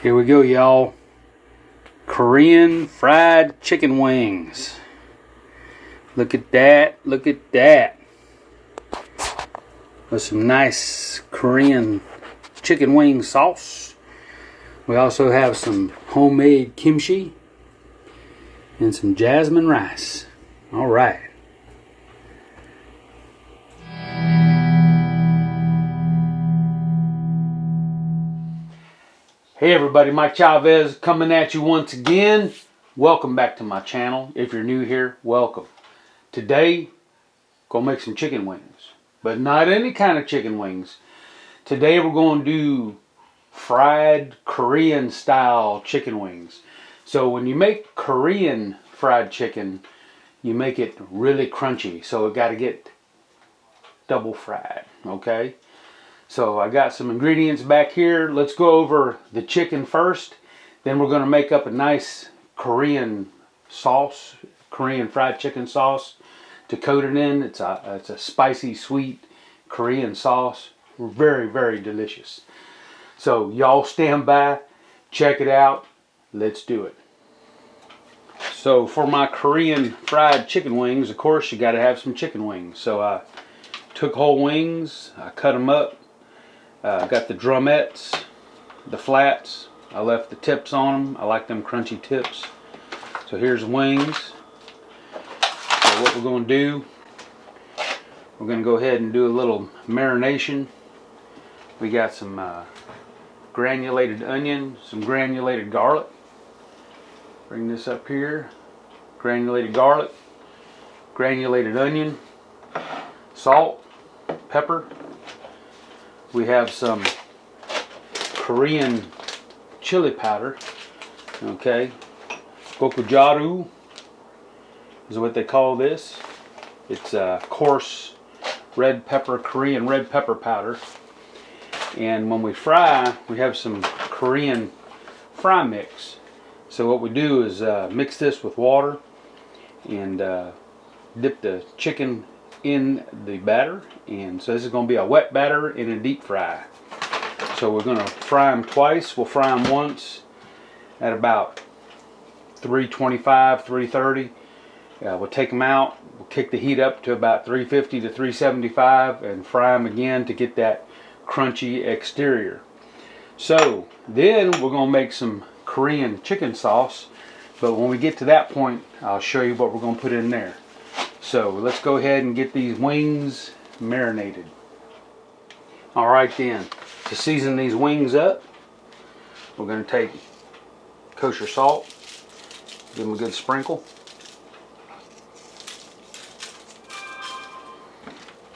Here we go, y'all. Korean fried chicken wings. Look at that. Look at that. With some nice Korean chicken wing sauce. We also have some homemade kimchi and some jasmine rice. All right. Hey everybody, Mike Chavez coming at you once again. Welcome back to my channel. If you're new here, welcome. Today, gonna make some chicken wings, but not any kind of chicken wings. Today we're gonna do fried Korean style chicken wings. So when you make Korean fried chicken, you make it really crunchy. So it got to get double fried, okay? So I got some ingredients back here. Let's go over the chicken first. Then we're going to make up a nice Korean sauce, Korean fried chicken sauce to coat it in. It's a spicy, sweet Korean sauce. Very, very delicious. So y'all stand by, check it out. Let's do it. So for my Korean fried chicken wings, of course, you got to have some chicken wings. So I took whole wings, I cut them up. Got the drumettes, the flats. I left the tips on them. I like them crunchy tips. So here's the wings. So what we're going to do, we're going to go ahead and do a little marination. We got some granulated onion, some granulated garlic. Bring this up here. Granulated garlic, granulated onion, salt, pepper. We have some Korean chili powder, okay? Gochugaru is what they call this. It's a coarse red pepper, Korean red pepper powder. And when we fry, we have some Korean fry mix. So what we do is mix this with water and dip the chicken in the batter, and so this is going to be a wet batter in a deep fry. So we're going to fry them twice. We'll fry them once at about 325, 330. We'll take them out. We'll kick the heat up to about 350 to 375 and fry them again to get that crunchy exterior. So then we're going to make some Korean chicken sauce, but when we get to that point, I'll show you what we're going to put in there. So let's go ahead and get these wings marinated. Alright then, to season these wings up, we're going to take kosher salt, give them a good sprinkle.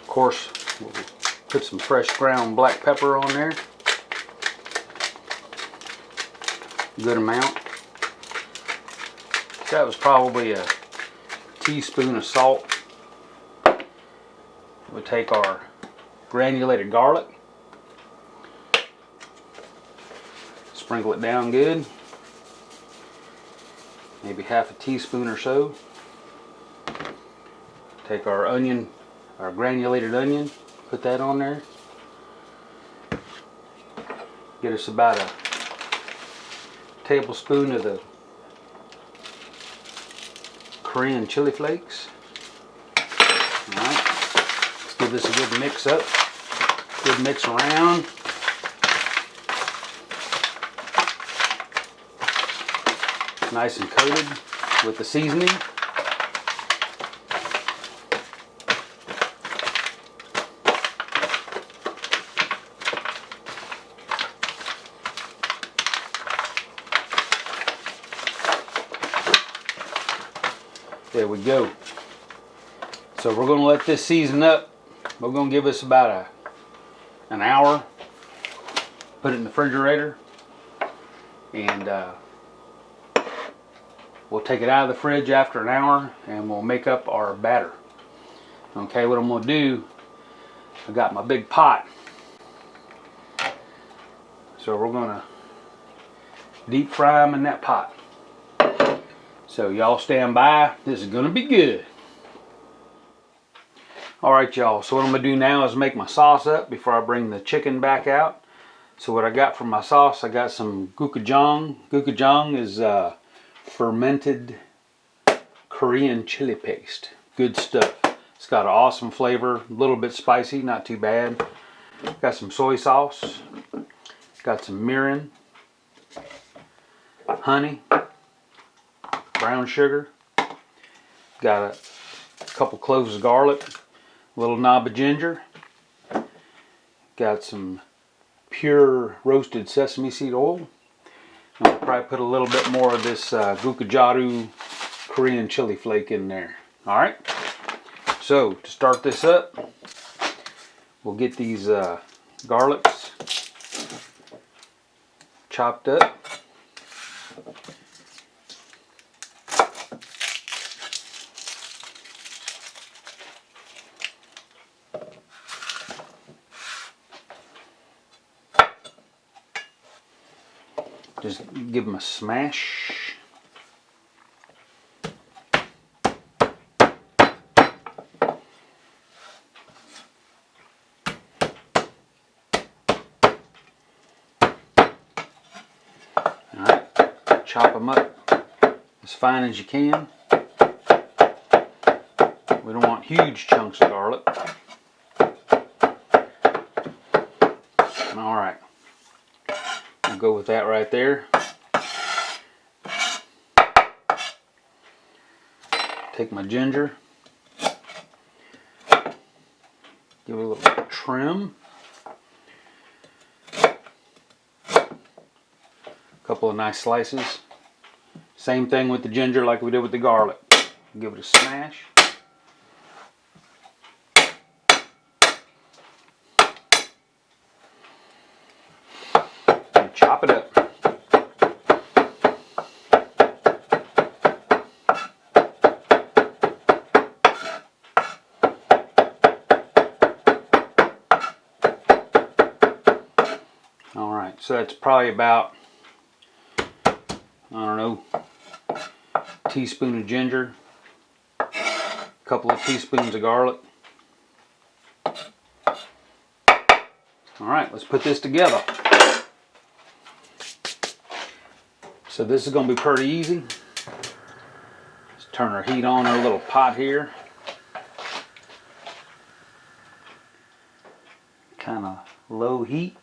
Of course, we'll put some fresh ground black pepper on there. Good amount. That was probably a teaspoon of salt. We'll take our granulated garlic, sprinkle it down good, maybe half a teaspoon or so. Take our onion, our granulated onion, put that on there. Get us about a tablespoon of the Korean chili flakes. Alright, let's give this a good mix up, good mix around. Nice and coated with the seasoning. There we go. So we're going to let this season up. We're going to give us about an hour. Put it in the refrigerator. And we'll take it out of the fridge after an hour and we'll make up our batter. Okay, what I'm going to do, I got my big pot. So we're going to deep fry them in that pot. So y'all stand by. This is going to be good. Alright y'all, so what I'm going to do now is make my sauce up before I bring the chicken back out. So what I got for my sauce, I got some gochujang. Gochujang is fermented Korean chili paste. Good stuff. It's got an awesome flavor, a little bit spicy, not too bad. Got some soy sauce. Got some mirin, honey, brown sugar. Got a couple cloves of garlic, a little knob of ginger. Got some pure roasted sesame seed oil. I'll probably put a little bit more of this Gochugaru Korean chili flake in there. Alright, so to start this up, we'll get these garlics chopped up. Just give them a smash. Alright, chop them up as fine as you can. We don't want huge chunks of garlic. Alright, we'll go with that right there. Take my ginger, give it a little trim. A couple of nice slices. Same thing with the ginger like we did with the garlic. Give it a smash. And chop it up. Alright, so that's probably about, I don't know, a teaspoon of ginger, a couple of teaspoons of garlic. Alright, let's put this together. So this is going to be pretty easy. Let's turn our heat on our little pot here. Kind of low heat.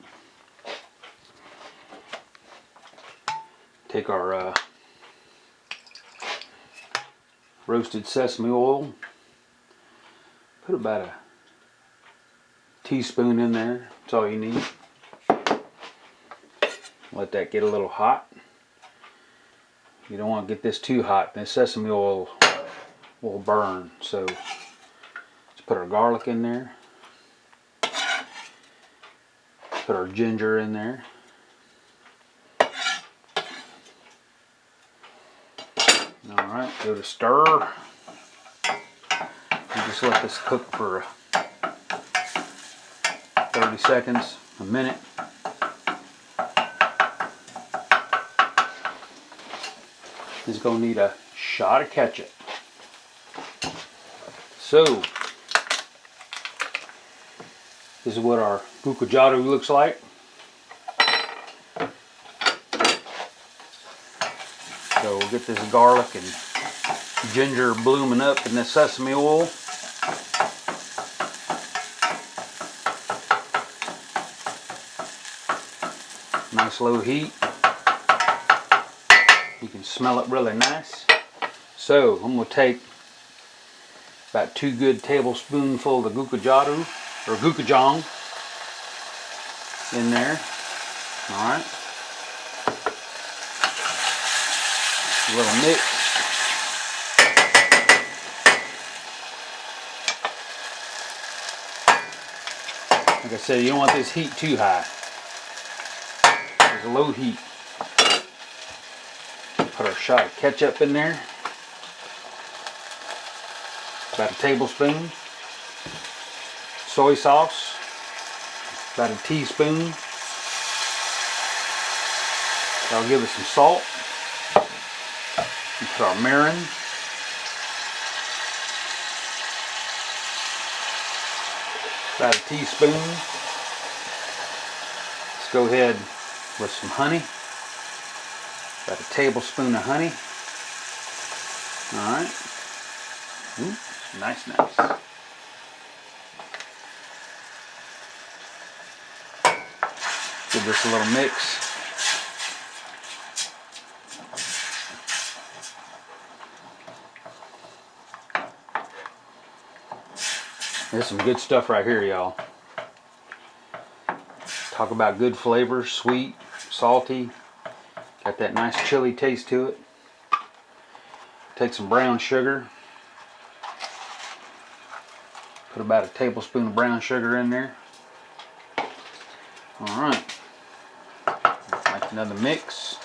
Take our roasted sesame oil, put about a teaspoon in there, that's all you need. Let that get a little hot. You don't want to get this too hot, the sesame oil will burn. So let's put our garlic in there, put our ginger in there. Alright, go to stir. And just let this cook for 30 seconds, a minute. This is going to need a shot of ketchup. So, this is what our Gochugaru looks like. So we'll get this garlic and ginger blooming up in the sesame oil. Nice low heat. You can smell it really nice. So I'm going to take about 2 good tablespoonfuls of Gochugaru or Gochujang in there. Alright. A little mix. Like I said, you don't want this heat too high. There's a low heat. Put our shot of ketchup in there. About a tablespoon. Soy sauce. About a teaspoon. That'll give us some salt. And put our mirin. About a teaspoon. Let's go ahead with some honey. About a tablespoon of honey. All right. Ooh, nice, nice. Give this a little mix. There's some good stuff right here, y'all. Talk about good flavors, sweet, salty. Got that nice chili taste to it. Take some brown sugar. Put about a tablespoon of brown sugar in there. All right. Make another mix.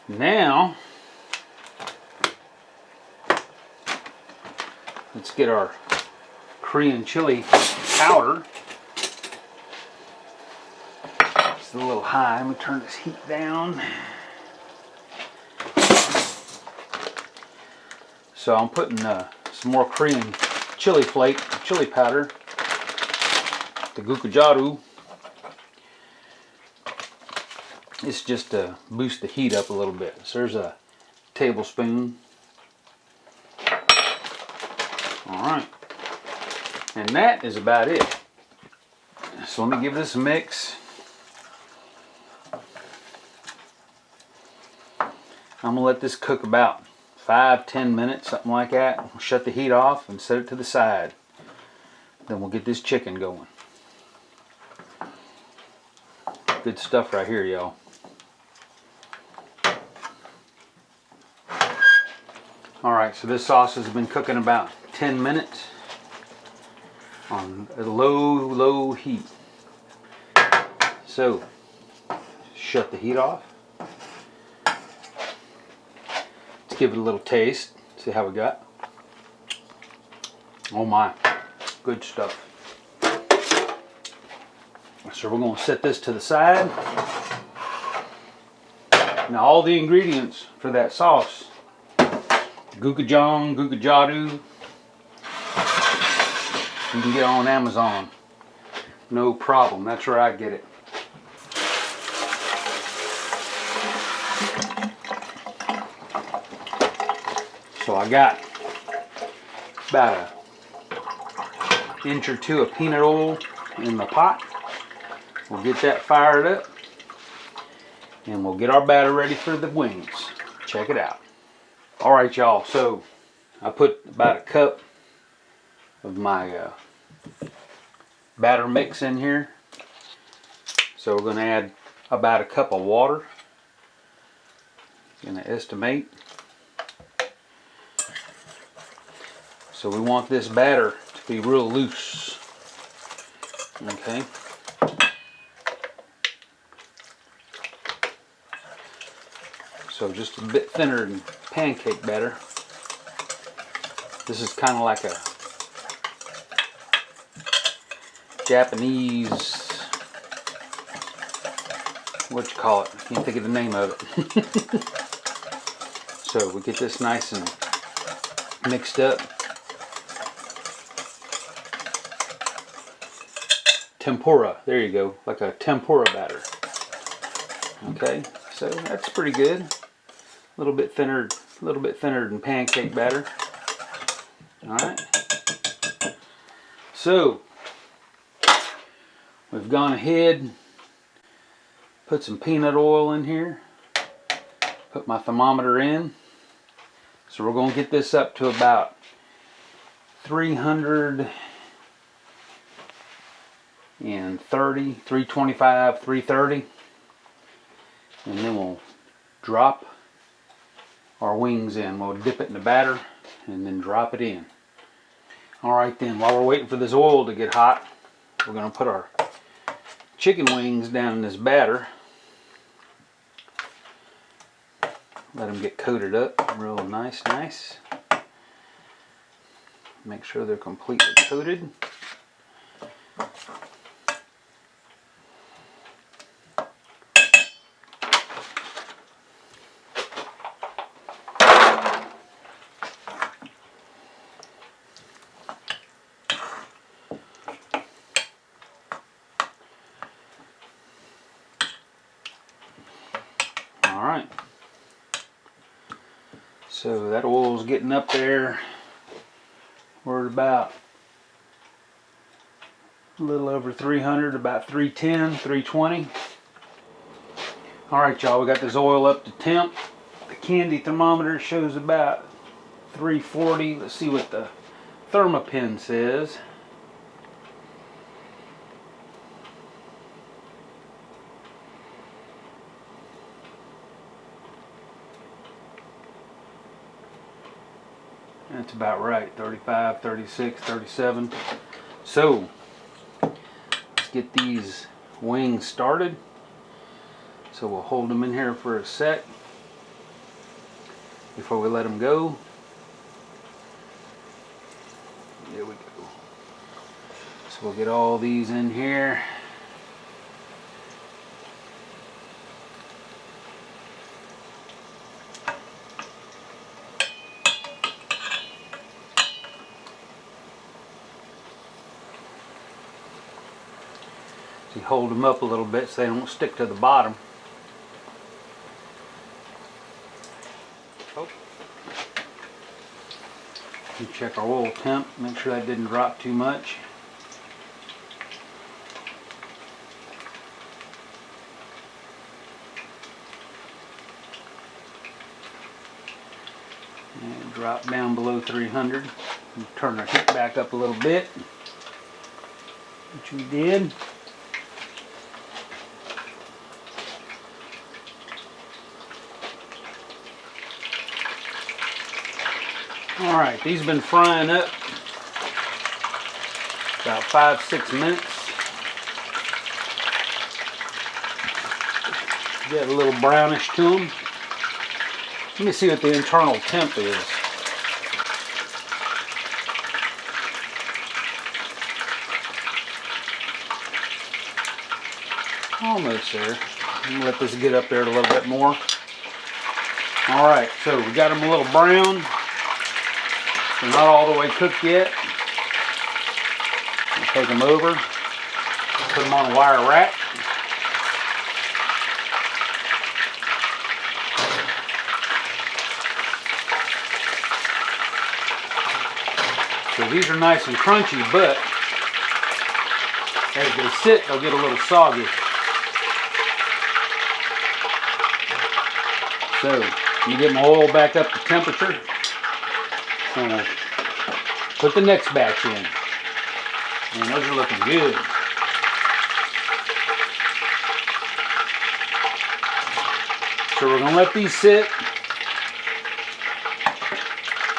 Now, let's get our Korean chili powder. It's a little high. I'm going to turn this heat down. So I'm putting some more Korean chili flake, chili powder, the Gochugaru. It's just to boost the heat up a little bit. So there's a tablespoon. Alright. And that is about it. So let me give this a mix. I'm going to let this cook about 5-10 minutes, something like that. We'll shut the heat off and set it to the side. Then we'll get this chicken going. Good stuff right here, y'all. Alright, so this sauce has been cooking about 10 minutes on a low heat. So, shut the heat off. Let's give it a little taste, see how we got. Oh my, good stuff. So we're going to set this to the side. Now all the ingredients for that sauce, Gochujang, Gochugaru, you can get on Amazon. No problem, that's where I get it. So I got about an inch or two of peanut oil in the pot. We'll get that fired up and we'll get our batter ready for the wings. Check it out. Alright y'all, so I put about a cup of my batter mix in here. So we're going to add about a cup of water. I'm going to estimate. So we want this batter to be real loose. Okay. So just a bit thinner than pancake batter. This is kind of like a Japanese, what you call it? I can't think of the name of it. So we get this nice and mixed up. Tempura, there you go, like a tempura batter. Okay, so that's pretty good. A little bit thinner than pancake batter. All right. So we've gone ahead, put some peanut oil in here, put my thermometer in. So we're going to get this up to about 330, 325, 330. And then we'll drop our wings in. We'll dip it in the batter and then drop it in. Alright then, while we're waiting for this oil to get hot, we're going to put our chicken wings down in this batter. Let them get coated up real nice. Make sure they're completely coated. So that oil's getting up there. We're at about a little over 300, about 310, 320. Alright y'all, we got this oil up to temp. The candy thermometer shows about 340. Let's see what the thermopin says. That's about right, 35, 36, 37. So, let's get these wings started. So we'll hold them in here for a sec before we let them go. There we go. So we'll get all these in here. You hold them up a little bit so they don't stick to the bottom. Oh. You check our oil temp, make sure that didn't drop too much. And drop down below 300. And turn our heat back up a little bit, which we did. Alright, these have been frying up about 5-6 minutes. Get a little brownish to them. Let me see what the internal temp is. Almost there. I'm going to let this get up there a little bit more. Alright, so we got them a little brown. They're not all the way cooked yet. I'll take them over, put them on a wire rack. So these are nice and crunchy, but as they sit, they'll get a little soggy. So, let me get my oil back up to temperature. And I'll put the next batch in. And those are looking good. So we're going to let these sit.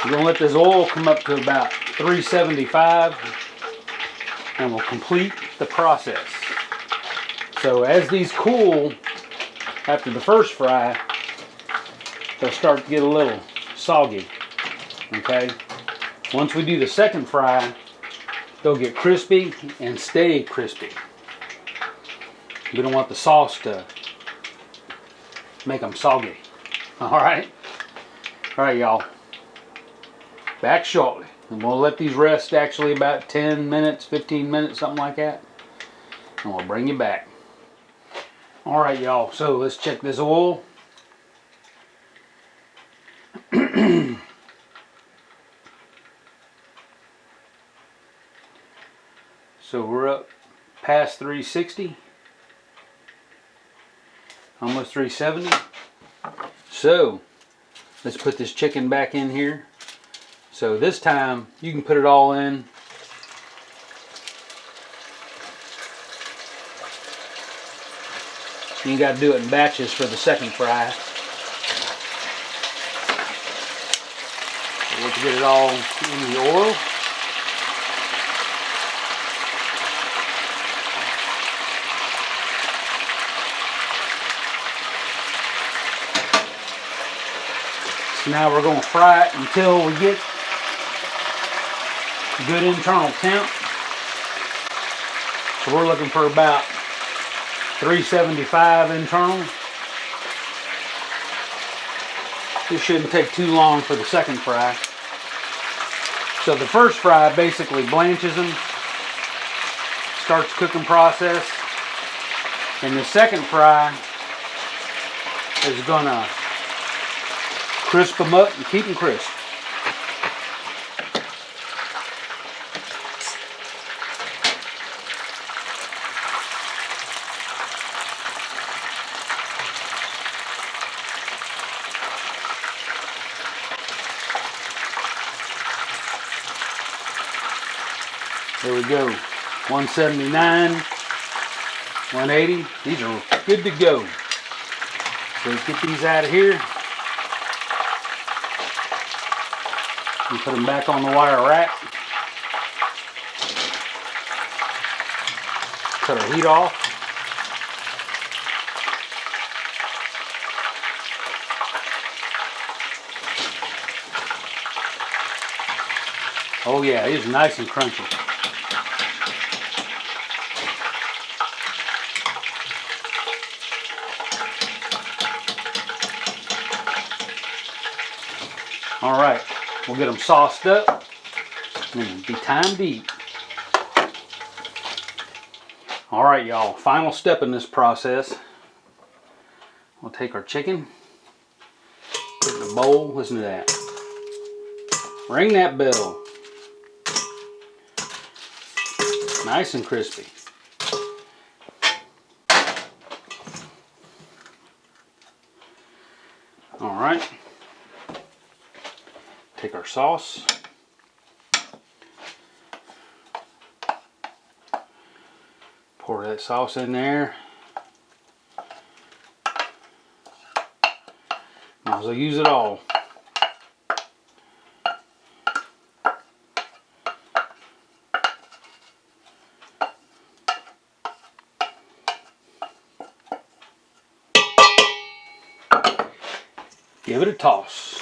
We're going to let this oil come up to about 375. And we'll complete the process. So as these cool, after the first fry, they'll start to get a little soggy. Okay, once we do the second fry, they'll get crispy and stay crispy. We don't want the sauce to make them soggy. Alright, y'all. Back shortly. And we'll let these rest actually about 10 minutes, 15 minutes, something like that. And we'll bring you back. Alright, y'all. So let's check this oil. So we're up past 360, almost 370. So let's put this chicken back in here. So this time you can put it all in. You got to do it in batches for the second fry. So let's get it all in the oil. Now we're going to fry it until we get good internal temp. So we're looking for about 375 internal. This shouldn't take too long for the second fry. So the first fry basically blanches them, starts the cooking process, and the second fry is going to Crisp them up and keep them crisp. There we go. 179, 180. These are good to go. So let's get these out of here. And put them back on the wire rack. Cut our heat off. Oh yeah, it is nice and crunchy. All right, we'll get them sauced up and it'll be time to eat. All right, y'all, final step in this process. We'll take our chicken, put it in a bowl. Listen to that. Ring that bell. Nice and crispy. All right. Take our sauce. Pour that sauce in there. Might as well use it all. Give it a toss.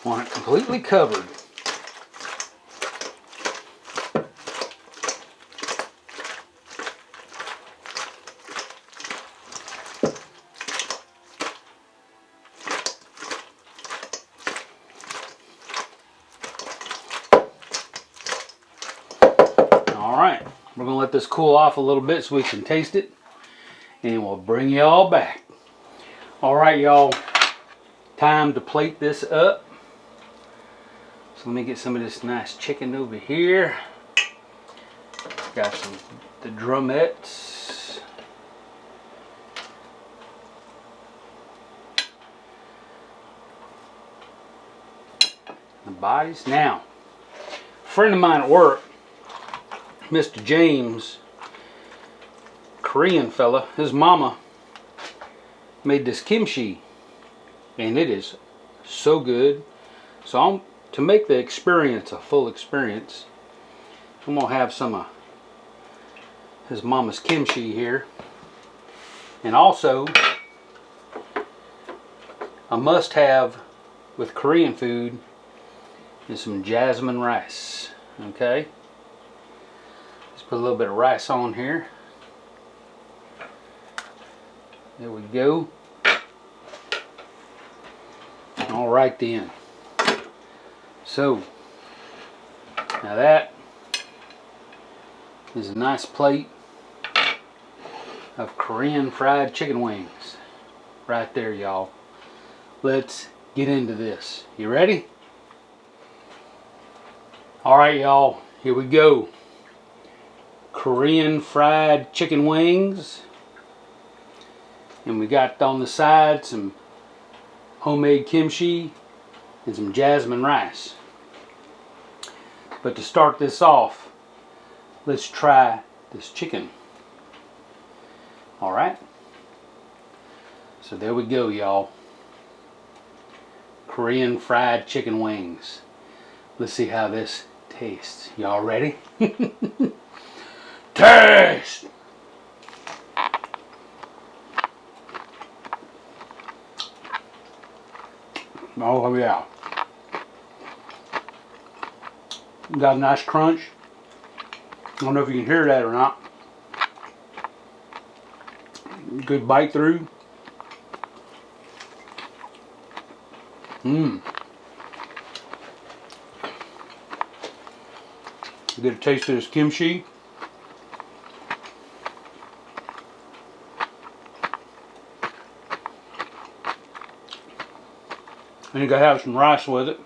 Want it completely covered. Alright, we're going to let this cool off a little bit so we can taste it. And we'll bring y'all back. Alright, y'all. Time to plate this up. So let me get some of this nice chicken over here. Got some the drumettes. The bodies. Now, a friend of mine at work, Mr. James, Korean fella, his mama made this kimchi, and it is so good. So to make the experience a full experience, I'm gonna have some of his mama's kimchi here, and also a must-have with Korean food is some jasmine rice. Okay, let's put a little bit of rice on here. There we go. All right then. So now that is a nice plate of Korean fried chicken wings right there, y'all. Let's get into this. You ready? All right, y'all, here we go. Korean fried chicken wings, and we got on the side some homemade kimchi and some jasmine rice. But to start this off, let's try this chicken. All right, so there we go, y'all. Korean fried chicken wings. Let's see how this tastes. Y'all ready? Taste! Oh yeah. Got a nice crunch. I don't know if you can hear that or not. Good bite through. Get a taste of this kimchi. And you gotta have some rice with it.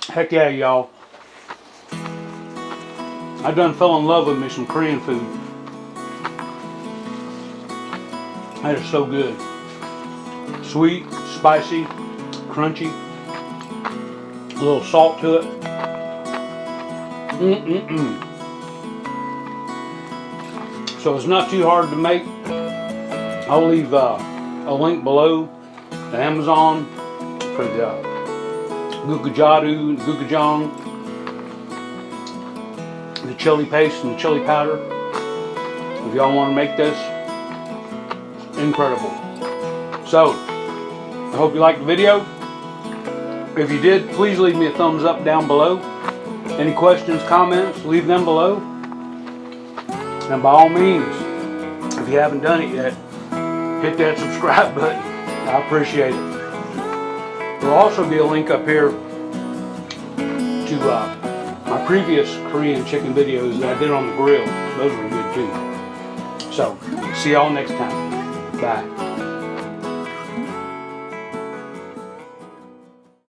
Heck yeah, y'all. I done fell in love with me some Korean food. That is so good. Sweet, spicy, crunchy. A little salt to it. So it's not too hard to make. I'll leave a link below to Amazon for the Gochugaru, Gochujang, the chili paste and the chili powder. If y'all want to make this, incredible. So, I hope you liked the video. If you did, please leave me a thumbs up down below. Any questions, comments, leave them below. And by all means, if you haven't done it yet, hit that subscribe button. I appreciate it. There'll also be a link up here to my previous Korean chicken videos that I did on the grill. Those were good too. So, see y'all next time. Bye.